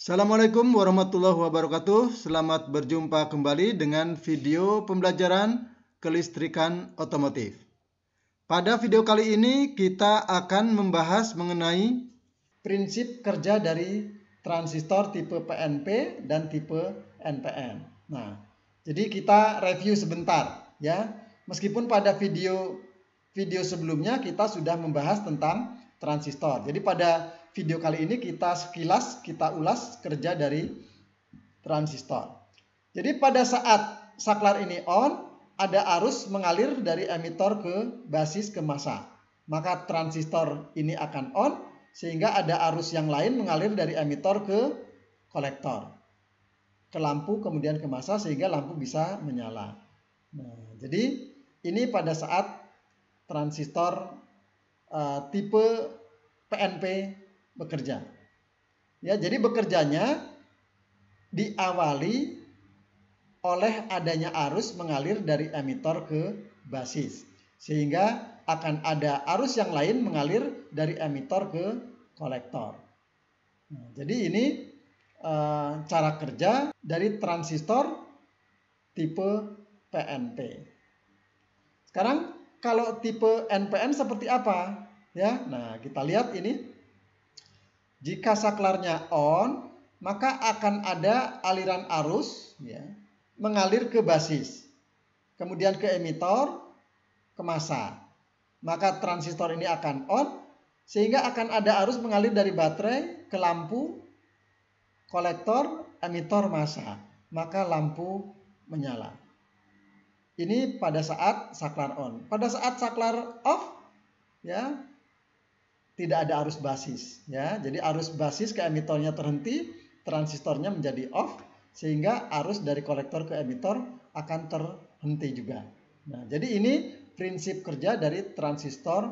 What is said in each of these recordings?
Assalamualaikum warahmatullahi wabarakatuh. Selamat berjumpa kembali dengan video pembelajaran kelistrikan otomotif. Pada video kali ini kita akan membahas mengenai prinsip kerja dari transistor tipe PNP dan tipe NPN. Nah, jadi kita review sebentar ya. Meskipun pada video sebelumnya kita sudah membahas tentang transistor. Jadi pada video kali ini kita sekilas kita ulas kerja dari transistor. Jadi pada saat saklar ini on, ada arus mengalir dari emitor ke basis ke massa. Maka transistor ini akan on sehingga ada arus yang lain mengalir dari emitor ke kolektor, ke lampu kemudian ke massa sehingga lampu bisa menyala. Nah, jadi ini pada saat transistor tipe PNP bekerja. Ya, jadi bekerjanya diawali oleh adanya arus mengalir dari emitor ke basis. Sehingga akan ada arus yang lain mengalir dari emitor ke kolektor. Nah, jadi ini cara kerja dari transistor tipe PNP. Sekarang kalau tipe NPN seperti apa? Ya, nah kita lihat ini. Jika saklarnya on, maka akan ada aliran arus ya, mengalir ke basis, kemudian ke emitor, ke massa. Maka transistor ini akan on, sehingga akan ada arus mengalir dari baterai ke lampu, kolektor, emitor, massa. Maka lampu menyala. Ini pada saat saklar on. Pada saat saklar off, ya tidak ada arus basis. Ya, jadi arus basis ke emitornya terhenti, transistornya menjadi off, sehingga arus dari kolektor ke emitor akan terhenti juga. Nah, jadi ini prinsip kerja dari transistor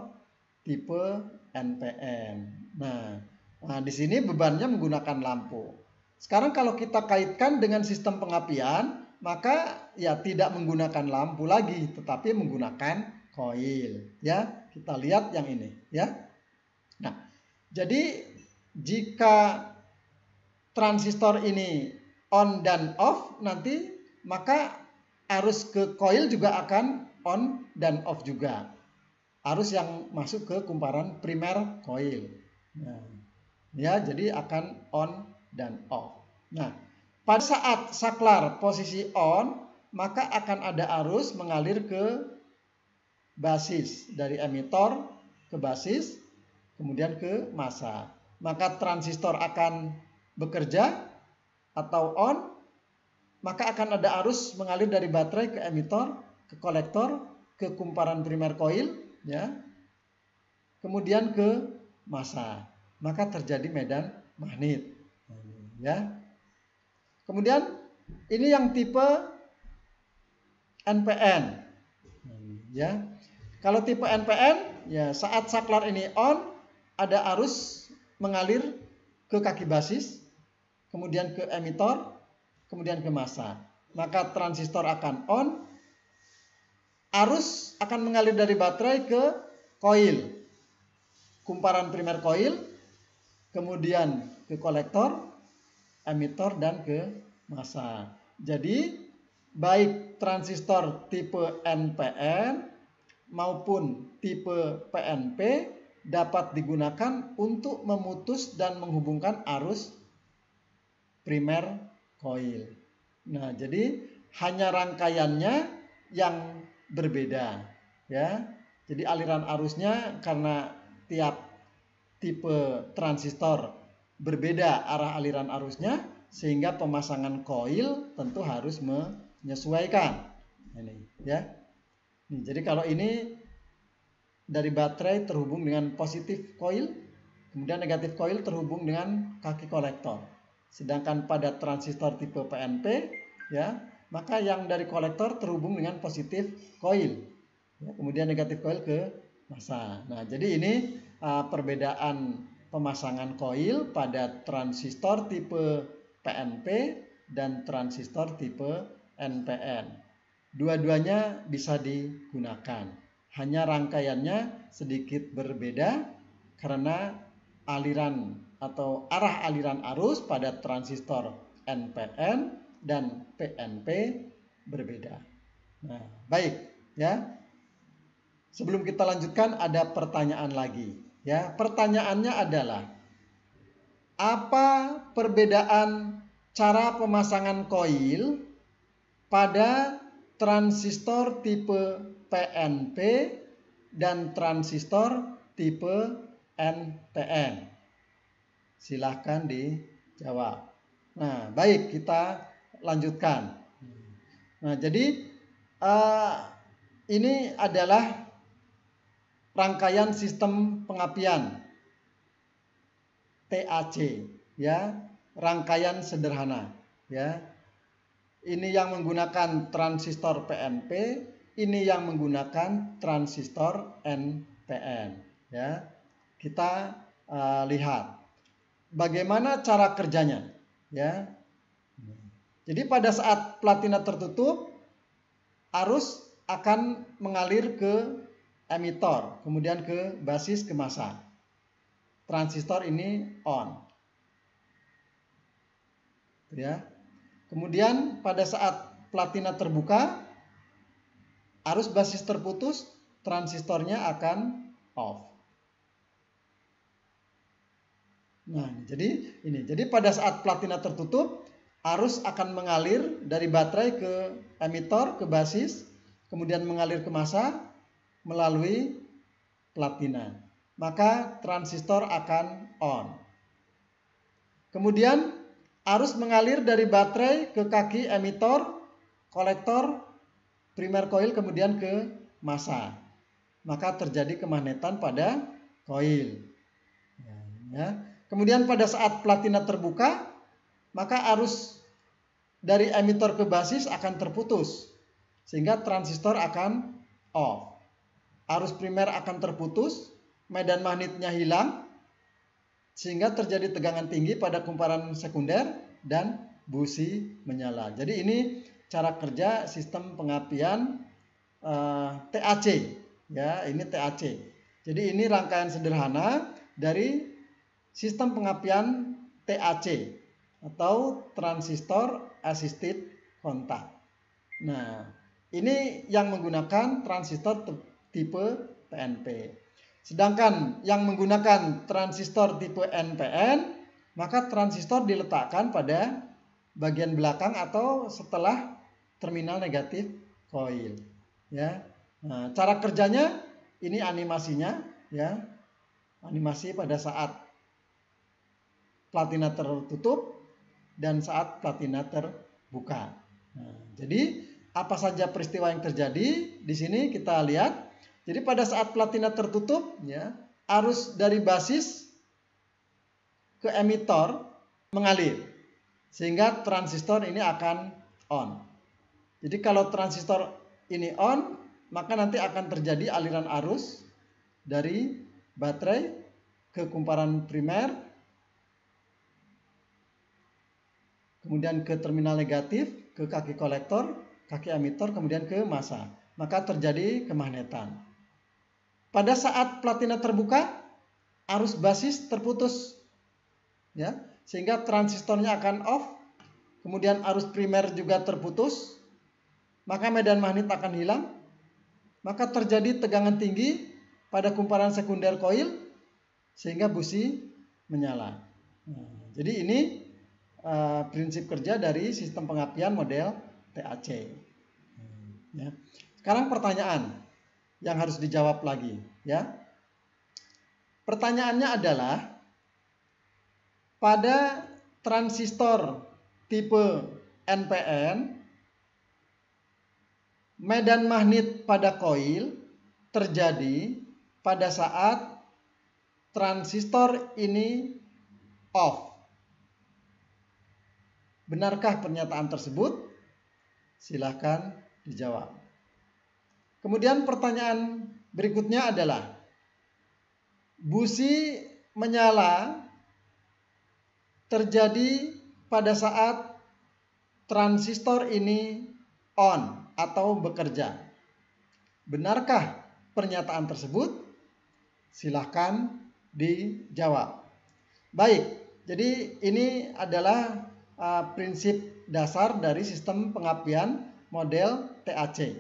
tipe NPN. Nah, di sini bebannya menggunakan lampu. Sekarang kalau kita kaitkan dengan sistem pengapian, maka ya tidak menggunakan lampu lagi, tetapi menggunakan koil. Ya, kita lihat yang ini. Ya. Nah, jadi jika transistor ini on dan off nanti, maka arus ke koil juga akan on dan off juga. Arus yang masuk ke kumparan primer koil. Nah, ya, jadi akan on dan off. Nah, pada saat saklar posisi on, maka akan ada arus mengalir ke basis, dari emitor ke basis, kemudian ke massa. Maka transistor akan bekerja atau on, maka akan ada arus mengalir dari baterai ke emitor, ke kolektor, ke kumparan primer koil, ya, kemudian ke massa. Maka terjadi medan magnet. Ya. Kemudian ini yang tipe NPN. Ya. Kalau tipe NPN, ya saat saklar ini on, ada arus mengalir ke kaki basis, kemudian ke emitor, kemudian ke massa. Maka transistor akan on, arus akan mengalir dari baterai ke koil, kumparan primer koil, kemudian ke kolektor, emitor, dan ke massa. Jadi baik transistor tipe NPN maupun tipe PNP dapat digunakan untuk memutus dan menghubungkan arus primer koil. Nah, jadi hanya rangkaiannya yang berbeda, ya. Jadi aliran arusnya karena tiap tipe transistor berbeda arah aliran arusnya, sehingga pemasangan koil tentu harus menyesuaikan. Ini, ya. Jadi kalau ini dari baterai terhubung dengan positif koil, kemudian negatif koil terhubung dengan kaki kolektor. Sedangkan pada transistor tipe PNP, ya, maka yang dari kolektor terhubung dengan positif koil, ya, kemudian negatif koil ke massa. Nah, jadi ini perbedaan pemasangan koil pada transistor tipe PNP dan transistor tipe NPN. Dua-duanya bisa digunakan. Hanya rangkaiannya sedikit berbeda karena aliran atau arah aliran arus pada transistor NPN dan PNP berbeda. Nah, baik ya. Sebelum kita lanjutkan ada pertanyaan lagi ya. Pertanyaannya adalah apa perbedaan cara pemasangan koil pada transistor tipe PNP dan transistor tipe NPN? Silahkan dijawab. Nah, baik, kita lanjutkan. Nah, jadi ini adalah rangkaian sistem pengapian TAC, ya, rangkaian sederhana, ya. Ini yang menggunakan transistor PNP, ini yang menggunakan transistor NPN, ya. Kita lihat bagaimana cara kerjanya, ya. Jadi pada saat platina tertutup, arus akan mengalir ke emitor, kemudian ke basis ke massa. Transistor ini on. Ya. Kemudian pada saat platina terbuka, arus basis terputus, transistornya akan off. Nah, jadi pada saat platina tertutup, arus akan mengalir dari baterai ke emitor, ke basis, kemudian mengalir ke massa melalui platina. Maka transistor akan on. Kemudian arus mengalir dari baterai ke kaki emitor, kolektor, primer coil, kemudian ke massa. Maka terjadi kemagnetan pada coil. Ya. Kemudian pada saat platina terbuka, maka arus dari emitor ke basis akan terputus, sehingga transistor akan off. Arus primer akan terputus, medan magnetnya hilang, sehingga terjadi tegangan tinggi pada kumparan sekunder dan busi menyala. Jadi ini cara kerja sistem pengapian TAC, ya, ini TAC. Jadi ini rangkaian sederhana dari sistem pengapian TAC atau transistor assisted contact. Nah, ini yang menggunakan transistor tipe PNP. Sedangkan yang menggunakan transistor tipe NPN, maka transistor diletakkan pada bagian belakang atau setelah terminal negatif koil. Ya. Nah, cara kerjanya ini animasinya, ya. Animasi pada saat platina tertutup dan saat platina terbuka. Nah, jadi apa saja peristiwa yang terjadi di sini kita lihat. Jadi pada saat platina tertutup, ya, arus dari basis ke emitor mengalir, sehingga transistor ini akan on. Jadi kalau transistor ini on, maka nanti akan terjadi aliran arus dari baterai ke kumparan primer, kemudian ke terminal negatif, ke kaki kolektor, kaki emitor, kemudian ke massa. Maka terjadi kemagnetan. Pada saat platina terbuka, arus basis terputus, ya, sehingga transistornya akan off. Kemudian arus primer juga terputus, maka medan magnet akan hilang. Maka terjadi tegangan tinggi pada kumparan sekunder koil, sehingga busi menyala. Nah, jadi ini prinsip kerja dari sistem pengapian model TAC. Ya. Sekarang pertanyaan yang harus dijawab lagi, ya. Pertanyaannya adalah pada transistor tipe NPN, medan magnet pada koil terjadi pada saat transistor ini off. Benarkah pernyataan tersebut? Silahkan dijawab. Kemudian pertanyaan berikutnya adalah busi menyala terjadi pada saat transistor ini on atau bekerja. Benarkah pernyataan tersebut? Silahkan dijawab. Baik, jadi ini adalah prinsip dasar dari sistem pengapian model TAC.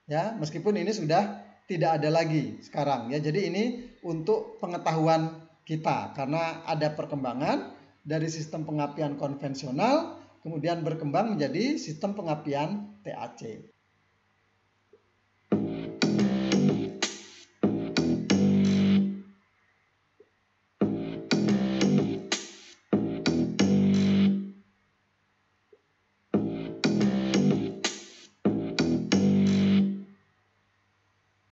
Ya, meskipun ini sudah tidak ada lagi sekarang ya. Jadi ini untuk pengetahuan kita karena ada perkembangan dari sistem pengapian konvensional kemudian berkembang menjadi sistem pengapian TAC.